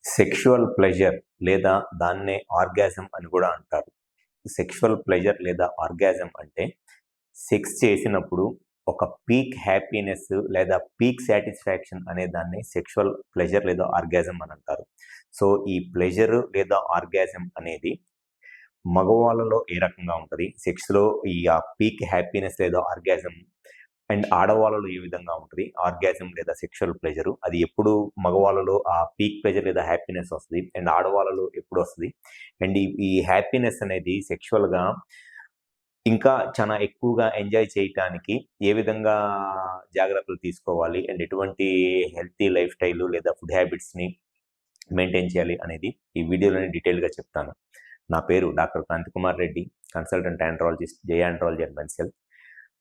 Sexual pleasure లేదా దాన్నే orgasm అని కూడా అంటారు. సెక్షువల్ ప్లెజర్ లేదా ఆర్గాజం అంటే సెక్స్ చేసినప్పుడు ఒక పీక్ హ్యాపీనెస్ లేదా పీక్ సాటిస్ఫాక్షన్ అనే దాన్ని సెక్షువల్ ప్లెజర్ లేదా ఆర్గాజం అని అంటారు. సో ఈ ప్లెజర్ లేదా ఆర్గాజం అనేది మగవాళ్ళలో ఏ రకంగా ఉంటుంది, సెక్స్లో ఈ పీక్ హ్యాపీనెస్ లేదా ఆర్గాజం అండ్ ఆడవాళ్ళలో ఏ విధంగా ఉంటుంది ఆర్గాజం లేదా సెక్షువల్ ప్లెజర్, అది ఎప్పుడు మగవాళ్ళలో ఆ పీక్ ప్లెజర్ లేదా హ్యాపీనెస్ వస్తుంది అండ్ ఆడవాళ్ళలో ఎప్పుడు వస్తుంది, అండ్ ఈ హ్యాపీనెస్ అనేది సెక్షువల్గా ఇంకా చాలా ఎక్కువగా ఎంజాయ్ చేయటానికి ఏ విధంగా జాగ్రత్తలు తీసుకోవాలి అండ్ ఎటువంటి హెల్తీ లైఫ్ స్టైల్ లేదా ఫుడ్ హ్యాబిట్స్ని మెయింటైన్ చేయాలి అనేది ఈ వీడియోలోనే డీటెయిల్గా చెప్తాను. నా పేరు doctor Kanthikumar Reddy, consultant andrologist, Jaya andrology and men's health.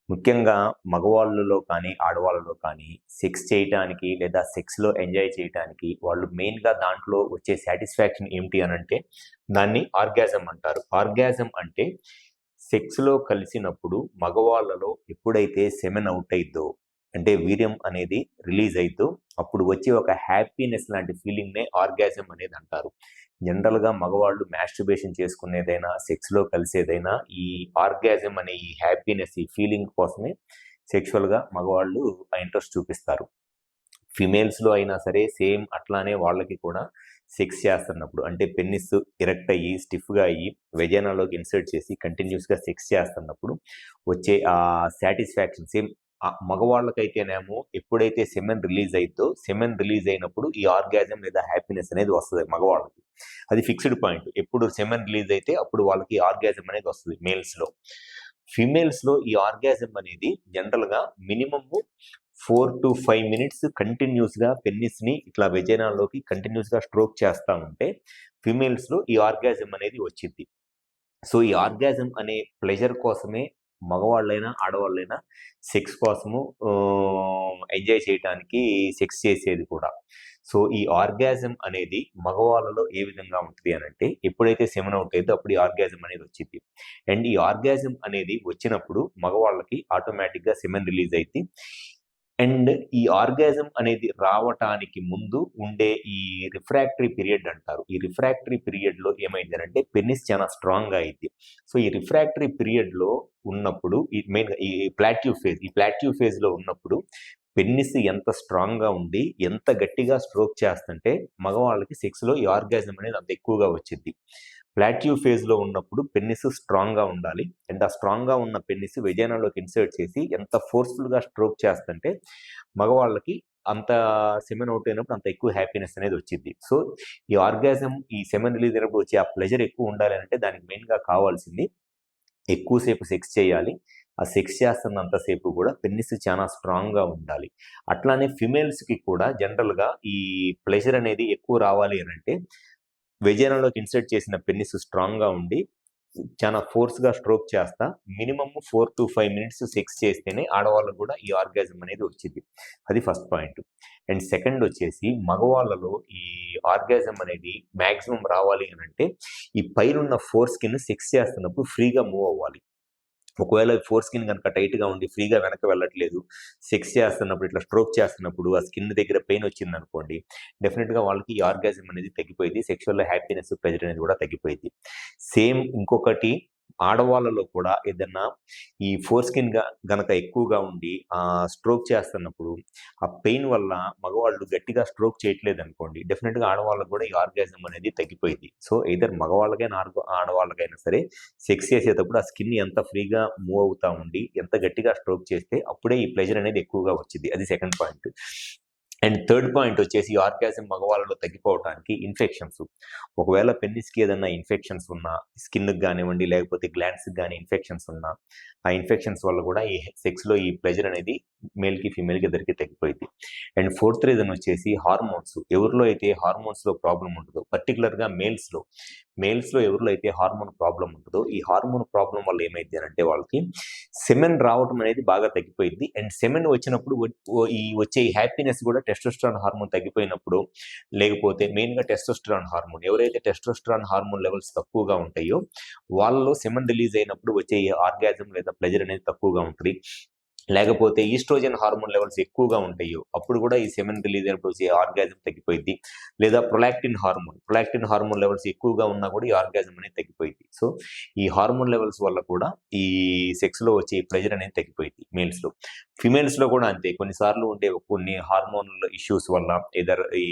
ముఖ్యంగా మగవాళ్ళలో కానీ ఆడవాళ్ళలో కానీ సెక్స్ చేయటానికి లేదా సెక్స్లో ఎంజాయ్ చేయటానికి వాళ్ళు మెయిన్గా దాంట్లో వచ్చే సాటిస్ఫాక్షన్ ఏమిటి అని అంటే దాన్ని ఆర్గాజం అంటారు. ఆర్గాజం అంటే సెక్స్లో కలిసినప్పుడు మగవాళ్ళలో ఎప్పుడైతే సెమెన్ అవుట్ అయిద్దో అంటే వీర్యం అనేది రిలీజ్ అయిద్దో అప్పుడు వచ్చే ఒక హ్యాపీనెస్ లాంటి ఫీలింగ్నే ఆర్గాజం అనేది అంటారు. జనరల్గా మగవాళ్ళు మాస్టర్బేషన్ చేసుకునేదైనా సెక్స్లో కలిసేదైనా ఈ ఆర్గాజం అనే ఈ హ్యాపీనెస్ ఈ ఫీలింగ్ కోసమే సెక్షువల్గా మగవాళ్ళు ఆ ఇంట్రెస్ట్ చూపిస్తారు. ఫిమేల్స్లో అయినా సరే సేమ్ అట్లానే వాళ్ళకి కూడా సెక్స్ చేస్తున్నప్పుడు అంటే పెన్నిస్ ఎరెక్ట్ అయ్యి స్టిఫ్గా అయ్యి వెజైనాలోకి ఇన్సర్ట్ చేసి కంటిన్యూస్గా సెక్స్ చేస్తున్నప్పుడు వచ్చే ఆ సాటిస్ఫాక్షన్ సేమ్ మగవాళ్ళకైతేనేమో ఎప్పుడైతే సెమెన్ రిలీజ్ అయిద్దో సెమెన్ రిలీజ్ అయినప్పుడు ఈ ఆర్గాజం లేదా హ్యాపీనెస్ అనేది వస్తుంది మగవాళ్ళకి. అది ఫిక్స్డ్ పాయింట్, ఎప్పుడు సెమెన్ రిలీజ్ అయితే అప్పుడు వాళ్ళకి ఆర్గాజం అనేది వస్తుంది మేల్స్లో. ఫిమేల్స్లో ఈ ఆర్గాజం అనేది జనరల్గా మినిమమ్ 4 to 5 minutes కంటిన్యూస్గా పెన్నిస్ని ఇట్లా వెజైనాలోకి కంటిన్యూస్గా స్ట్రోక్ చేస్తూ ఉంటే ఫిమేల్స్లో ఈ ఆర్గాజం అనేది వచ్చింది. సో ఈ ఆర్గాజం అనే ప్లెజర్ కోసమే మగవాళ్ళైనా ఆడవాళ్ళైనా సెక్స్ కోసము ఎంజాయ్ చేయడానికి సెక్స్ చేసేది కూడా. సో ఈ ఆర్గాజం అనేది మగవాళ్ళలో ఏ విధంగా ఉంటుంది అని అంటే ఎప్పుడైతే సెమెన్ అవుట్ అయితే అప్పుడు ఈ ఆర్గాజం అనేది వచ్చింది. అండ్ ఈ ఆర్గాజం అనేది వచ్చినప్పుడు మగవాళ్ళకి ఆటోమేటిక్గా సెమెన్ రిలీజ్ అయితే అండ్ ఈ ఆర్గాజం అనేది రావటానికి ముందు ఉండే ఈ రిఫ్రాక్టరీ పీరియడ్ అంటారు. ఈ రిఫ్రాక్టరీ పీరియడ్లో ఏమైంది అంటే పెన్నిస్ చాలా స్ట్రాంగ్గా అయింది. సో ఈ రిఫ్రాక్టరీ పీరియడ్లో ఉన్నప్పుడు ఈ మెయిన్గా ఈ ప్లాట్యూ ఫేజ్లో ఉన్నప్పుడు పెన్నిస్ ఎంత స్ట్రాంగ్గా ఉండి ఎంత గట్టిగా స్ట్రోక్ చేస్తుంటే మగవాళ్ళకి సెక్స్లో ఈ ఆర్గాజం అనేది అంత ఎక్కువగా వచ్చింది. ప్లాట్యూ ఫేజ్లో ఉన్నప్పుడు పెన్నిస్ స్ట్రాంగ్గా ఉండాలి అండ్ ఆ స్ట్రాంగ్గా ఉన్న పెన్నిస్ వెజైనాలోకి ఇన్సర్ట్ చేసి ఎంత ఫోర్స్ఫుల్గా స్ట్రోక్ చేస్తుంటే మగవాళ్ళకి అంత సెమెన్ అవుట్ అయినప్పుడు అంత ఎక్కువ హ్యాపీనెస్ అనేది వచ్చింది. సో ఈ ఆర్గాజం ఈ సెమెన్ రిలీజ్ అయినప్పుడు వచ్చే ఆ ప్లెజర్ ఎక్కువ ఉండాలి అంటే దానికి మెయిన్గా కావాల్సింది ఎక్కువసేపు సెక్స్ చేయాలి. ఆ సెక్స్ చేస్తున్నంతసేపు కూడా పెన్నిస్ చాలా స్ట్రాంగ్గా ఉండాలి. అట్లానే ఫిమేల్స్కి కూడా జనరల్గా ఈ ప్లెజర్ అనేది ఎక్కువ రావాలి అని అంటే వెజైనాలోకి ఇన్సర్ట్ చేసిన పెన్నిస్ స్ట్రాంగ్గా ఉండి చాలా ఫోర్స్గా స్ట్రోక్ చేస్తా మినిమమ్ 4 to 5 minutes సెక్స్ చేస్తేనే ఆడవాళ్ళకు కూడా ఈ ఆర్గాజం అనేది వచ్చింది. అది ఫస్ట్ పాయింట్. అండ్ సెకండ్ వచ్చేసి మగవాళ్ళలో ఈ ఆర్గాజం అనేది మ్యాక్సిమం రావాలి అని అంటే ఈ పైనున్న ఫోర్ స్కిన్ సెక్స్ చేస్తున్నప్పుడు ఫ్రీగా మూవ్ అవ్వాలి. ఒకవేళ ఫోర్ స్కిన్ కనుక టైట్గా ఉండి ఫ్రీగా వెనక వెళ్ళట్లేదు, సెక్స్ చేస్తున్నప్పుడు ఇట్లా స్ట్రోక్ చేస్తున్నప్పుడు ఆ స్కిన్ దగ్గర పెయిన్ వచ్చింది అనుకోండి, డెఫినెట్గా వాళ్ళకి ఈ ఆర్గాజం అనేది తగ్గిపోయింది, సెక్షువల్ హ్యాపీనెస్ ప్లెజర్ అనేది కూడా తగ్గిపోయింది. సేమ్ ఇంకొకటి ఆడవాళ్ళలో కూడా ఏదన్నా ఈ ఫోర్ స్కిన్ గనక ఎక్కువగా ఉండి స్ట్రోక్ చేస్తున్నప్పుడు ఆ పెయిన్ వల్ల మగవాళ్ళు గట్టిగా స్ట్రోక్ చేయట్లేదు అనుకోండి, డెఫినెట్గా ఆడవాళ్ళకు కూడా ఈ ఆర్గాజం అనేది తగ్గిపోయింది. సో either మగవాళ్ళకైనా ఆడవాళ్ళకైనా సరే సెక్స్ చేసేటప్పుడు ఆ స్కిన్ ఎంత ఫ్రీగా మూవ్ అవుతా ఉండి ఎంత గట్టిగా స్ట్రోక్ చేస్తే అప్పుడే ఈ ప్లెజర్ అనేది ఎక్కువగా వచ్చింది. అది second point. And third point వచ్చేసి ఆర్గాజం మగవాళ్ళలో తగ్గిపోవడానికి ఇన్ఫెక్షన్స్. ఒకవేళ పెన్నిస్కి ఏదైనా ఇన్ఫెక్షన్స్ ఉన్నా, స్కిన్కి కానివ్వండి లేకపోతే గ్లాండ్స్కి కానీ ఇన్ఫెక్షన్స్ ఉన్నా ఆ ఇన్ఫెక్షన్స్ వల్ల కూడా ఈ సెక్స్లో ఈ ప్లెజర్ అనేది మేల్కి ఫీమేల్కి ఇద్దరికి తగ్గిపోయింది. అండ్ ఫోర్త్ రీజన్ వచ్చేసి హార్మోన్స్. ఎవరిలో అయితే హార్మోన్స్లో ప్రాబ్లం ఉంటుందో పర్టికులర్గా మేల్స్లో ఎవరిలో అయితే హార్మోన్ ప్రాబ్లం ఉంటుందో ఈ హార్మోన్ ప్రాబ్లం వల్ల ఏమైంది అంటే వాళ్ళకి సెమెన్ రావటం అనేది బాగా తగ్గిపోయింది. అండ్ సెమెన్ వచ్చినప్పుడు ఈ వచ్చే హ్యాపీనెస్ కూడా టెస్టోస్టెరాన్ హార్మోన్ తగ్గిపోయినప్పుడు, లేకపోతే మెయిన్గా టెస్టోస్టెరాన్ హార్మోన్ ఎవరైతే టెస్టోస్టెరాన్ హార్మోన్ లెవెల్స్ తక్కువగా ఉంటాయో వాళ్ళలో సెమెన్ రిలీజ్ అయినప్పుడు వచ్చే ఆర్గాజం లేదా ప్లెజర్ అనేది తక్కువగా ఉంటుంది. లేకపోతే ఈస్ట్రోజన్ హార్మోన్ లెవెల్స్ ఎక్కువగా ఉంటాయో అప్పుడు కూడా ఈ సెమెన్ రిలీజ్ అయినప్పుడు వచ్చే ఆర్గాజం తగ్గిపోయింది. లేదా ప్రొలాక్టిన్ హార్మోన్ లెవెల్స్ ఎక్కువగా ఉన్నా కూడా ఈ ఆర్గాజం అనేది తగ్గిపోయింది. సో ఈ హార్మోన్ లెవెల్స్ వల్ల కూడా ఈ సెక్స్లో వచ్చే ప్రెజర్ అనేది తగ్గిపోయింది మేల్స్లో. ఫిమేల్స్లో కూడా అంతే, కొన్నిసార్లు ఉండే కొన్ని హార్మోనల్ ఇష్యూస్ వల్ల ఏదర్ ఈ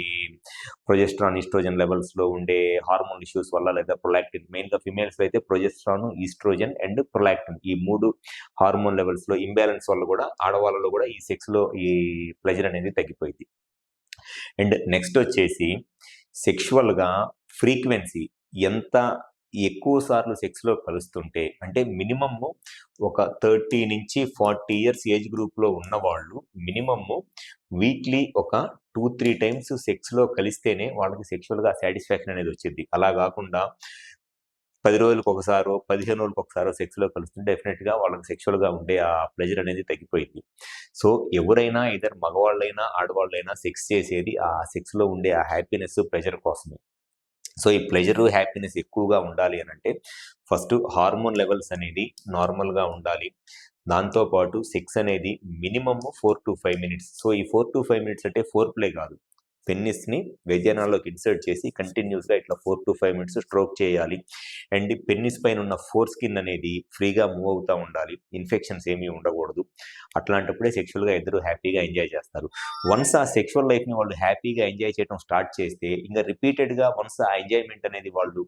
ప్రొజెస్ట్రాన్ ఈస్ట్రోజన్ లెవెల్స్లో ఉండే హార్మోన్ ఇష్యూస్ వల్ల, లేదా ప్రొలాక్టిన్, మెయిన్గా ఫిమేల్స్లో అయితే ప్రొజెస్ట్రాన్, ఈస్ట్రోజన్ అండ్ ప్రొలాక్టిన్ ఈ 3 హార్మోన్ లెవెల్స్లో ఇంబ్యాలెన్స్ వల్ల కూడా ఆడవాళ్ళలో కూడా ఈ సెక్స్లో ఈ ప్లెజర్ అనేది తగ్గిపోయింది. అండ్ నెక్స్ట్ వచ్చేసి సెక్షువల్గా ఫ్రీక్వెన్సీ ఎంత ఎక్కువ సార్లు సెక్స్లో కలుస్తుంటే, అంటే మినిమమ్ ఒక 30 నుంచి 40 ఇయర్స్ ఏజ్ గ్రూప్లో ఉన్నవాళ్ళు మినిమమ్ వీక్లీ ఒక 2-3 టైమ్స్ సెక్స్లో కలిస్తేనే వాళ్ళకి సెక్షువల్గా సాటిస్ఫాక్షన్ అనేది వచ్చింది. అలా కాకుండా 10 రోజులకు ఒకసారో 15 రోజులకు ఒకసారో సెక్స్లో కలుస్తుంటే డెఫినెట్గా వాళ్ళకి సెక్షువల్గా ఉండే ఆ ప్లెజర్ అనేది తగ్గిపోయింది. సో ఎవరైనా ఇద్దరు మగవాళ్ళైనా ఆడవాళ్ళైనా సెక్స్ చేసేది ఆ సెక్స్లో ఉండే ఆ హ్యాపీనెస్, ప్లెజర్ కోసమే. సో ఈ ప్లెజరు, హ్యాపీనెస్ ఎక్కువగా ఉండాలి అని అంటే ఫస్ట్ హార్మోన్ లెవెల్స్ అనేది నార్మల్గా ఉండాలి. దాంతోపాటు సెక్స్ అనేది మినిమమ్ 4 to 5 మినిట్స్. సో ఈ 4 to 5 మినిట్స్ అంటే ఫోర్ ప్లే కాదు, పెన్నిస్ని వెజైనాలోకి ఇన్సర్ట్ చేసి కంటిన్యూస్గా ఇట్లా 4 to 5 మినిట్స్ స్ట్రోక్ చేయాలి. అండ్ పెన్నిస్ పైన ఉన్న ఫోర్ స్కిన్ అనేది ఫ్రీగా మూవ్ అవుతూ ఉండాలి, ఇన్ఫెక్షన్స్ ఏమీ ఉండకూడదు. అట్లాంటప్పుడే సెక్షువల్గా ఇద్దరు హ్యాపీగా ఎంజాయ్ చేస్తారు. వన్స్ ఆ సెక్షువల్ లైఫ్ని వాళ్ళు హ్యాపీగా ఎంజాయ్ చేయడం స్టార్ట్ చేస్తే ఇంకా రిపీటెడ్గా వన్స్ ఆ ఎంజాయ్మెంట్ అనేది వాళ్ళు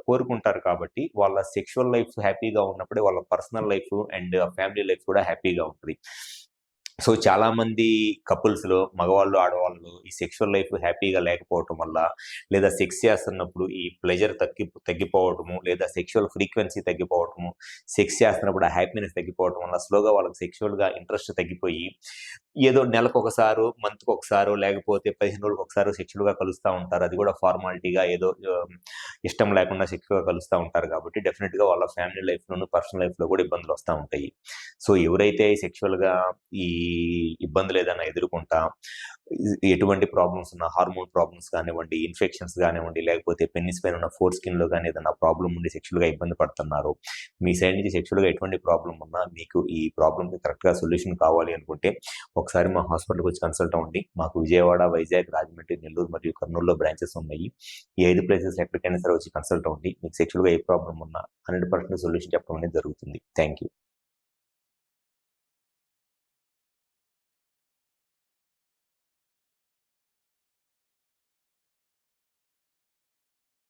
కోరుకుంటారు. కాబట్టి వాళ్ళ సెక్షువల్ లైఫ్ హ్యాపీగా ఉన్నప్పుడే వాళ్ళ personal life and family life కూడా హ్యాపీగా ఉంటుంది. సో చాలామంది కపుల్స్లో మగవాళ్ళు, ఆడవాళ్ళు ఈ సెక్షువల్ లైఫ్ హ్యాపీగా లేకపోవటం వల్ల, లేదా సెక్స్ చేస్తున్నప్పుడు ఈ ప్లెజర్ తగ్గిపోవటము, లేదా సెక్షువల్ ఫ్రీక్వెన్సీ తగ్గిపోవటము, సెక్స్ చేస్తున్నప్పుడు ఆ హ్యాపీనెస్ తగ్గిపోవటం వల్ల స్లోగా వాళ్ళకి సెక్షువల్గా ఇంట్రెస్ట్ తగ్గిపోయి ఏదో నెలకు ఒకసారో, మంత్కి ఒకసారో, లేకపోతే 15 రోజులకు ఒకసారో సెక్షువల్గా కలుస్తూ ఉంటారు. అది కూడా ఫార్మాలిటీగా ఏదో ఇష్టం లేకుండా సెక్షువల్గా కలుస్తూ ఉంటారు. కాబట్టి డెఫినెట్గా వాళ్ళ ఫ్యామిలీ లైఫ్లోను, పర్సనల్ లైఫ్లో కూడా ఇబ్బందులు వస్తూ ఉంటాయి. సో ఎవరైతే సెక్షువల్గా ఈ ఇబ్బందులు ఏదైనా ఎదుర్కొంటా ఎటువంటి ప్రాబ్లమ్స్ ఉన్నా, హార్మోన్ ప్రాబ్లమ్స్ కానివ్వండి, ఇన్ఫెక్షన్స్ కానివ్వండి, లేకపోతే పెన్నిస్ పైన ఉన్న ఫోర్ స్కిన్లో కానీ ఏదైనా ప్రాబ్లం ఉండి సెక్షువల్గా ఇబ్బంది పడుతున్నారు, మీ సైడ్ నుంచి సెక్షువల్గా ఎటువంటి ప్రాబ్లం ఉన్నా, మీకు ఈ ప్రాబ్లమ్కి కరెక్ట్గా సొల్యూషన్ కావాలి అనుకుంటే ఒకసారి మా హాస్పిటల్కి వచ్చి కన్సల్ట్ అవ్వండి. మాకు విజయవాడ, వైజాగ్, రాజమండ్రి, నెల్లూరు మరియు కర్నూలులో బ్రాంచెస్ ఉన్నాయి. ఈ 5 ప్లేసెస్ ఎక్కడికైనా సరే వచ్చి కన్సల్ట్ అవ్వండి. మీకు సెక్షువల్గా ఏ ప్రాబ్లం ఉన్నా 100% సొల్యూషన్ చెప్పడం అనేది జరుగుతుంది. Thank you.